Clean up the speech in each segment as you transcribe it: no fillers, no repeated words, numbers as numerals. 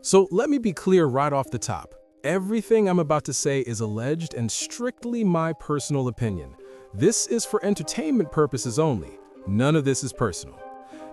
So let me be clear right off the top. Everything I'm about to say is alleged and strictly my personal opinion. This is for entertainment purposes only. None of this is personal.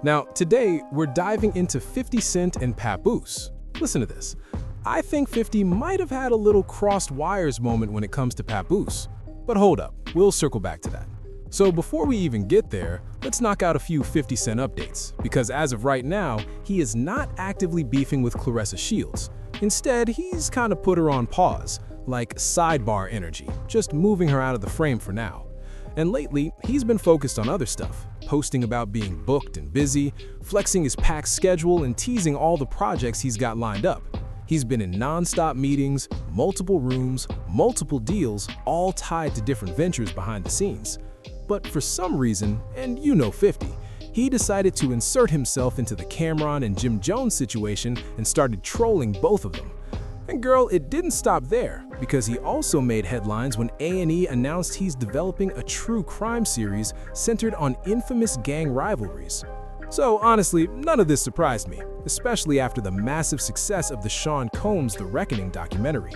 Now, today, we're diving into 50 Cent and Papoose. Listen to this. I think 50 might have had a little crossed wires moment when it comes to Papoose. But hold up, we'll circle back to that. So before we even get there, let's knock out a few 50 Cent updates, because as of right now, he is not actively beefing with Claressa Shields. Instead, he's kind of put her on pause, like sidebar energy, just moving her out of the frame for now. And lately, he's been focused on other stuff, posting about being booked and busy, flexing his packed schedule, and teasing all the projects he's got lined up. He's been in non-stop meetings, multiple rooms, multiple deals, all tied to different ventures behind the scenes. But for some reason, and you know 50, he decided to insert himself into the Cameron and Jim Jones situation and started trolling both of them. And girl, it didn't stop there, because he also made headlines when A&E announced he's developing a true crime series centered on infamous gang rivalries. So honestly, none of this surprised me, especially after the massive success of the Sean Combs The Reckoning documentary.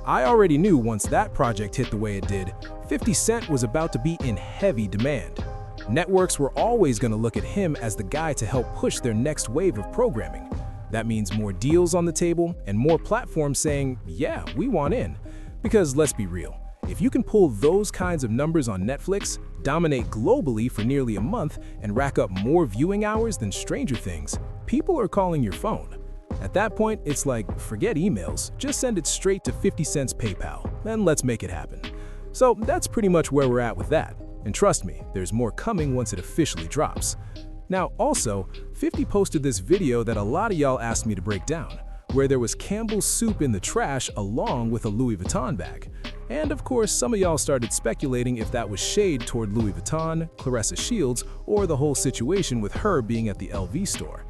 I already knew once that project hit the way it did, 50 Cent was about to be in heavy demand. Networks were always going to look at him as the guy to help push their next wave of programming. That means more deals on the table and more platforms saying, yeah, we want in. Because let's be real, if you can pull those kinds of numbers on Netflix, dominate globally for nearly a month, and rack up more viewing hours than Stranger Things, people are calling your phone. At that point, it's like, forget emails, just send it straight to 50 Cent's PayPal, and let's make it happen. So that's pretty much where we're at with that. And trust me, there's more coming once it officially drops. Now, also, 50 posted this video that a lot of y'all asked me to break down, where there was Campbell's soup in the trash along with a Louis Vuitton bag. And of course, some of y'all started speculating if that was shade toward Louis Vuitton, Claressa Shields, or the whole situation with her being at the LV store.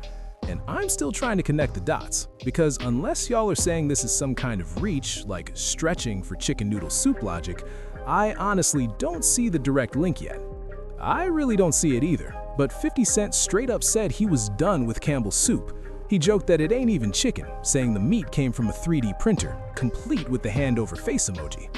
And I'm still trying to connect the dots, because unless y'all are saying this is some kind of reach, like stretching for chicken noodle soup logic, I honestly don't see the direct link yet. I really don't see it either, but 50 Cent straight up said he was done with Campbell's soup. He joked that it ain't even chicken, saying the meat came from a 3D printer, complete with the hand over face emoji.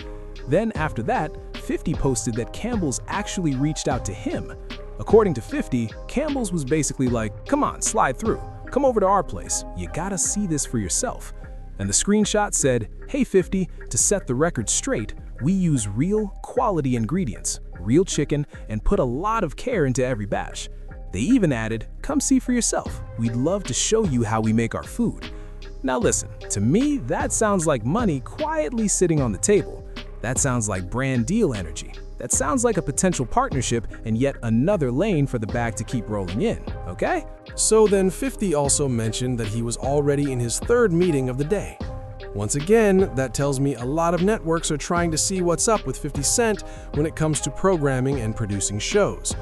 Then after that, 50 posted that Campbell's actually reached out to him. According to 50, Campbell's was basically like, come on, slide through, come over to our place, you gotta see this for yourself. And the screenshot said, hey 50, to set the record straight, we use real, quality ingredients, real chicken, and put a lot of care into every batch. They even added, come see for yourself, we'd love to show you how we make our food. Now listen, to me, that sounds like money quietly sitting on the table. That sounds like brand deal energy. That sounds like a potential partnership and yet another lane for the bag to keep rolling in, okay? So then 50 also mentioned that he was already in his third meeting of the day. Once again, that tells me a lot of networks are trying to see what's up with 50 Cent when it comes to programming and producing shows.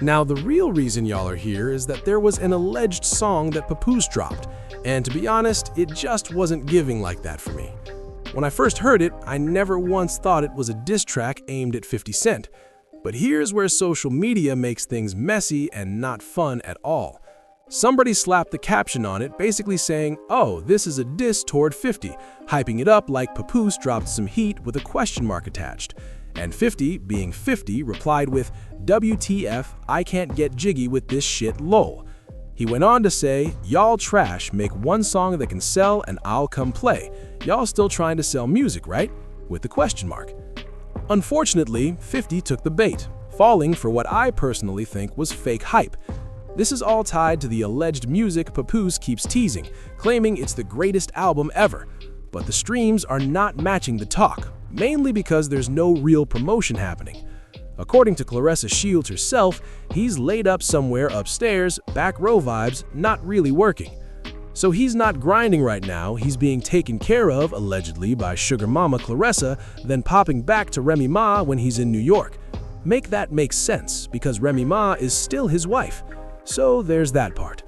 Now, the real reason y'all are here is that there was an alleged song that Papoose's dropped, and to be honest, it just wasn't giving like that for me. When I first heard it, I never once thought it was a diss track aimed at 50 Cent. But here's where social media makes things messy and not fun at all. Somebody slapped the caption on it basically saying, oh, this is a diss toward 50, hyping it up like Papoose's dropped some heat with a question mark attached. And 50, being 50, replied with, WTF, I can't get jiggy with this shit lol. He went on to say, y'all trash, make one song that can sell and I'll come play. Y'all still trying to sell music, right? With the question mark. Unfortunately, 50 took the bait, falling for what I personally think was fake hype. This is all tied to the alleged music Papoose's keeps teasing, claiming it's the greatest album ever. But the streams are not matching the talk, mainly because there's no real promotion happening. According to Claressa Shields herself, he's laid up somewhere upstairs, back row vibes, not really working. So he's not grinding right now, he's being taken care of, allegedly, by Sugar Mama Claressa, then popping back to Remy Ma when he's in New York. Make that make sense, because Remy Ma is still his wife. So there's that part.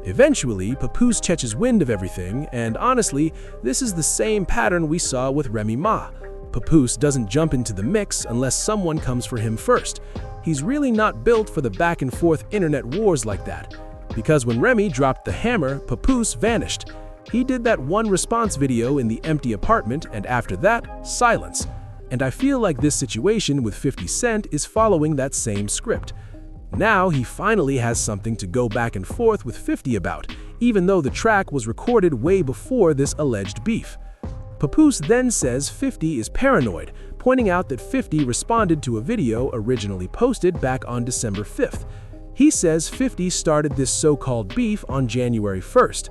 Eventually, Papoose catches wind of everything, and honestly, this is the same pattern we saw with Remy Ma. Papoose doesn't jump into the mix unless someone comes for him first. He's really not built for the back-and-forth internet wars like that. Because when Remy dropped the hammer, Papoose vanished. He did that one response video in the empty apartment, and after that, silence. And I feel like this situation with 50 Cent is following that same script. Now he finally has something to go back and forth with 50 about, even though the track was recorded way before this alleged beef. Papoose then says 50 is paranoid, pointing out that 50 responded to a video originally posted back on December 5th. He says 50 started this so-called beef on January 1st.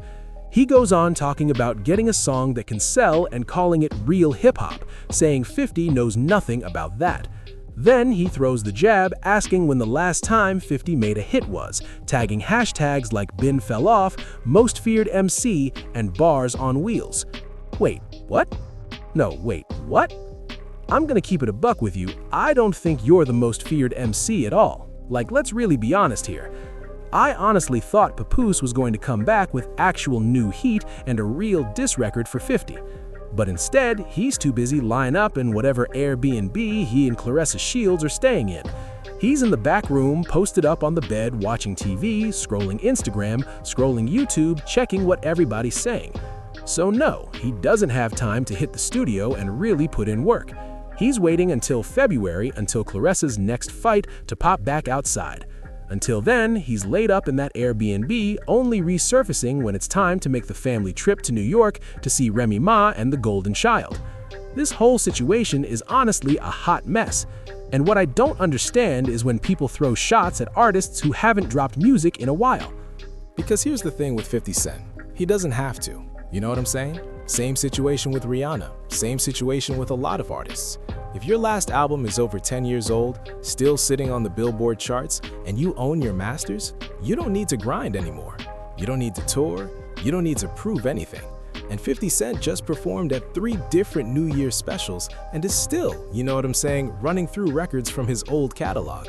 He goes on talking about getting a song that can sell and calling it real hip-hop, saying 50 knows nothing about that. Then he throws the jab, asking when the last time 50 made a hit was, tagging hashtags like Bin Fell Off, Most Feared MC, and Bars on Wheels. Wait, what? No, wait, what? I'm gonna keep it a buck with you. I don't think you're the most feared MC at all. Like, let's really be honest here. I honestly thought Papoose was going to come back with actual new heat and a real diss record for 50. But instead, he's too busy lying up in whatever Airbnb he and Clarissa Shields are staying in. He's in the back room, posted up on the bed, watching TV, scrolling Instagram, scrolling YouTube, checking what everybody's saying. So no, he doesn't have time to hit the studio and really put in work. He's waiting until February, until Clarissa's next fight, to pop back outside. Until then, he's laid up in that Airbnb, only resurfacing when it's time to make the family trip to New York to see Remy Ma and the Golden Child. This whole situation is honestly a hot mess. And what I don't understand is when people throw shots at artists who haven't dropped music in a while. Because here's the thing with 50 Cent. He doesn't have to. You know what I'm saying? Same situation with Rihanna. Same situation with a lot of artists. If your last album is over 10 years old, still sitting on the Billboard charts, and you own your masters, you don't need to grind anymore. You don't need to tour. You don't need to prove anything. And 50 Cent just performed at 3 different New Year's specials and is still, you know what I'm saying, running through records from his old catalog.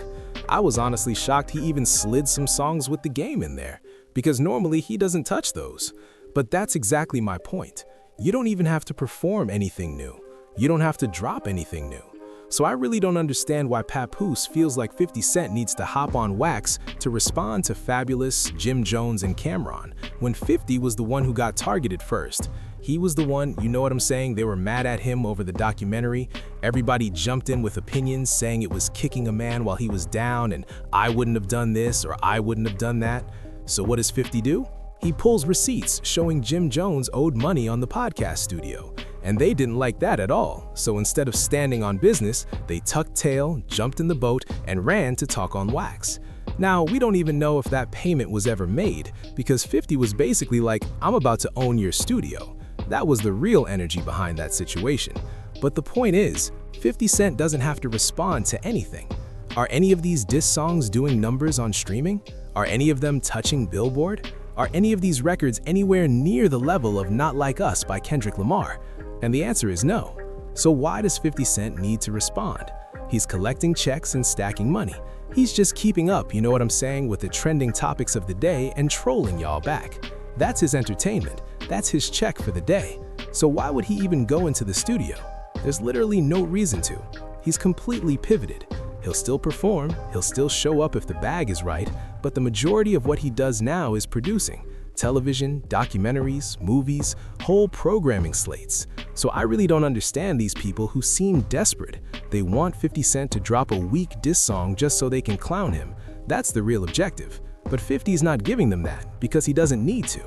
I was honestly shocked he even slid some songs with The Game in there, because normally he doesn't touch those. But that's exactly my point. You don't even have to perform anything new. You don't have to drop anything new. So I really don't understand why Papoose feels like 50 Cent needs to hop on wax to respond to Fabulous, Jim Jones, and Cameron, when 50 was the one who got targeted first. He was the one, you know what I'm saying, they were mad at him over the documentary. Everybody jumped in with opinions saying it was kicking a man while he was down and I wouldn't have done this or I wouldn't have done that. So what does 50 do? He pulls receipts showing Jim Jones owed money on the podcast studio. And they didn't like that at all, so instead of standing on business, they tucked tail, jumped in the boat, and ran to talk on wax. Now, we don't even know if that payment was ever made, because 50 was basically like, I'm about to own your studio. That was the real energy behind that situation. But the point is, 50 Cent doesn't have to respond to anything. Are any of these diss songs doing numbers on streaming? Are any of them touching Billboard? Are any of these records anywhere near the level of Not Like Us by Kendrick Lamar? And the answer is no. So why does 50 Cent need to respond? He's collecting checks and stacking money. He's just keeping up, you know what I'm saying, with the trending topics of the day and trolling y'all back. That's his entertainment. That's his check for the day. So why would he even go into the studio? There's literally no reason to. He's completely pivoted. He'll still perform, he'll still show up if the bag is right, but the majority of what he does now is producing. Television, documentaries, movies, whole programming slates. So I really don't understand these people who seem desperate. They want 50 Cent to drop a weak diss song just so they can clown him. That's the real objective. But 50's not giving them that because he doesn't need to.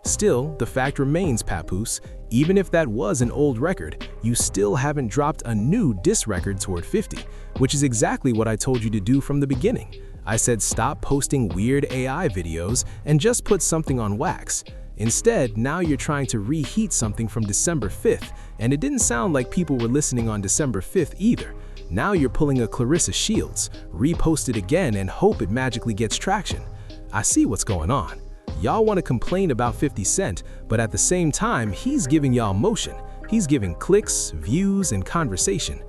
Still, the fact remains, Papoose, even if that was an old record, you still haven't dropped a new diss record toward 50, which is exactly what I told you to do from the beginning. I said stop posting weird AI videos and just put something on wax. Instead, now you're trying to reheat something from December 5th, and it didn't sound like people were listening on December 5th either. Now you're pulling a Clarissa Shields, repost it again and hope it magically gets traction. I see what's going on. Y'all want to complain about 50 Cent, but at the same time, he's giving y'all motion. He's giving clicks, views, and conversation.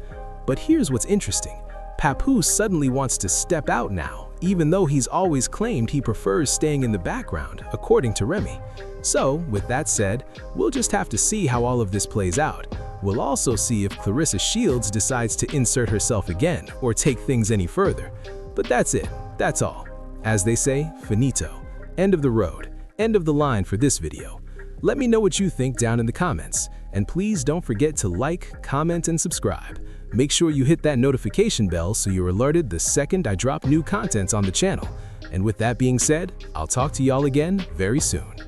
But here's what's interesting. Papoose suddenly wants to step out now, even though he's always claimed he prefers staying in the background, according to Remy. So, with that said, we'll just have to see how all of this plays out. We'll also see if Clarissa Shields decides to insert herself again or take things any further. But that's it. That's all. As they say, finito. End of the road. End of the line for this video. Let me know what you think down in the comments. And please don't forget to like, comment, and subscribe. Make sure you hit that notification bell so you're alerted the second I drop new content on the channel. And with that being said, I'll talk to y'all again very soon.